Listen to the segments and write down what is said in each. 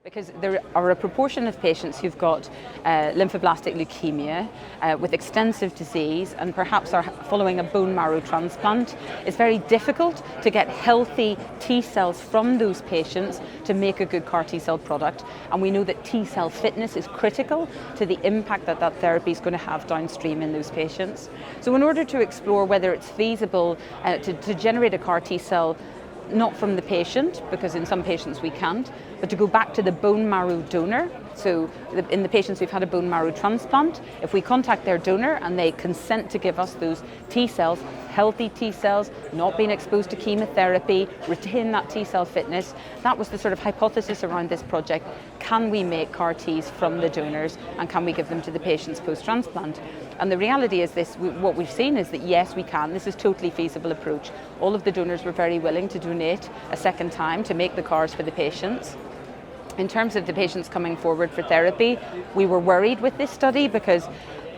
Because there are a proportion of patients who've got lymphoblastic leukemia with extensive disease and perhaps are following a bone marrow transplant. It's very difficult to get healthy T-cells from those patients to make a good CAR T-cell product. And we know that T-cell fitness is critical to the impact that that therapy is going to have downstream in those patients. So in order to explore whether it's feasible to generate a CAR T-cell not from the patient, because in some patients we can't, but to go back to the bone marrow donor. So in the patients who've had a bone marrow transplant, if we contact their donor and they consent to give us those T-cells, healthy T-cells, not being exposed to chemotherapy, retain that T-cell fitness, that was the sort of hypothesis around this project. Can we make CAR Ts from the donors and can we give them to the patients post-transplant? And the reality is this, what we've seen is that yes, we can. This is a totally feasible approach. All of the donors were very willing to donate a second time to make the CARs for the patients. In terms of the patients coming forward for therapy, we were worried with this study because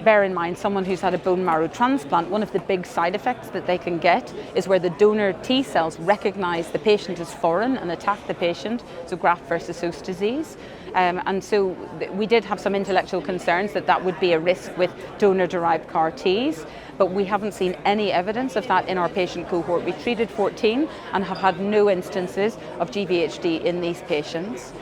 bear in mind, someone who's had a bone marrow transplant, one of the big side effects that they can get is where the donor T-cells recognize the patient as foreign and attack the patient, so graft-versus-host disease. And so we did have some intellectual concerns that that would be a risk with donor-derived CAR Ts, but we haven't seen any evidence of that in our patient cohort. We treated 14 and have had no instances of GvHD in these patients.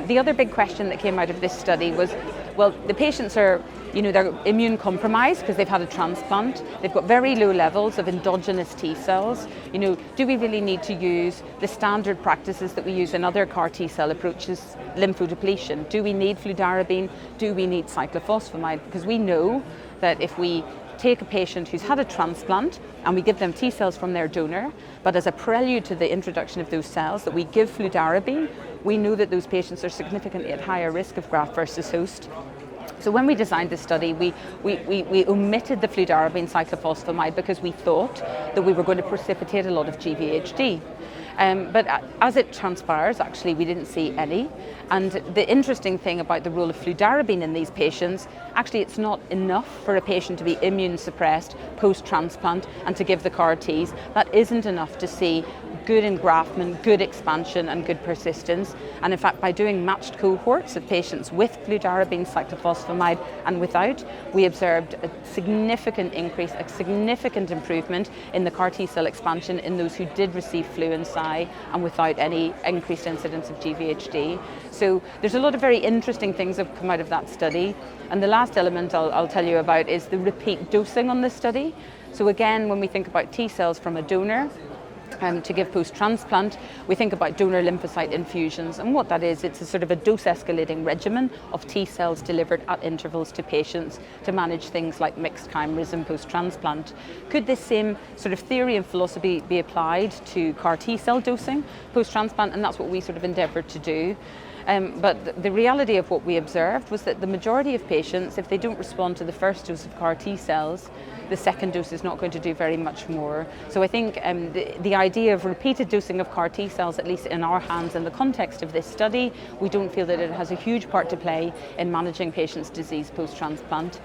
The other big question that came out of this study was, well, the patients are, they're immune compromised because they've had a transplant. They've got very low levels of endogenous T-cells. Do we really need to use the standard practices that we use in other CAR T-cell approaches, lymphodepletion? Do we need fludarabine? Do we need cyclophosphamide? Because we know that if we take a patient who's had a transplant and we give them T-cells from their donor, but as a prelude to the introduction of those cells that we give fludarabine, we know that those patients are significantly at higher risk of graft-versus-host. So when we designed this study, we omitted the fludarabine cyclophosphamide because we thought that we were going to precipitate a lot of GvHD. But as it transpires, actually, we didn't see any. And the interesting thing about the role of fludarabine in these patients, actually, it's not enough for a patient to be immune suppressed post-transplant and to give the CAR Ts. That isn't enough to see good engraftment, good expansion, and good persistence. And in fact, by doing matched cohorts of patients with fludarabine, cyclophosphamide, and without, we observed a significant increase, a significant improvement in the CAR T-cell expansion in those who did receive flu and Cy and without any increased incidence of GvHD. So there's a lot of very interesting things that have come out of that study. And the last element I'll tell you about is the repeat dosing on this study. So again, when we think about T-cells from a donor, to give post-transplant, we think about donor lymphocyte infusions, and what that is, it's a sort of a dose-escalating regimen of T-cells delivered at intervals to patients to manage things like mixed chimerism post-transplant. Could this same sort of theory and philosophy be applied to CAR T-cell dosing post-transplant? And that's what we sort of endeavoured to do. But the reality of what we observed was that the majority of patients, if they don't respond to the first dose of CAR T-cells, the second dose is not going to do very much more. So I think the idea of repeated dosing of CAR T-cells, at least in our hands in the context of this study, we don't feel that it has a huge part to play in managing patients' disease post-transplant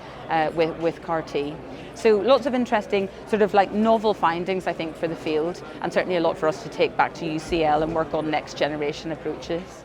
with CAR T. So lots of interesting sort of like novel findings, I think, for the field, and certainly a lot for us to take back to UCL and work on next generation approaches.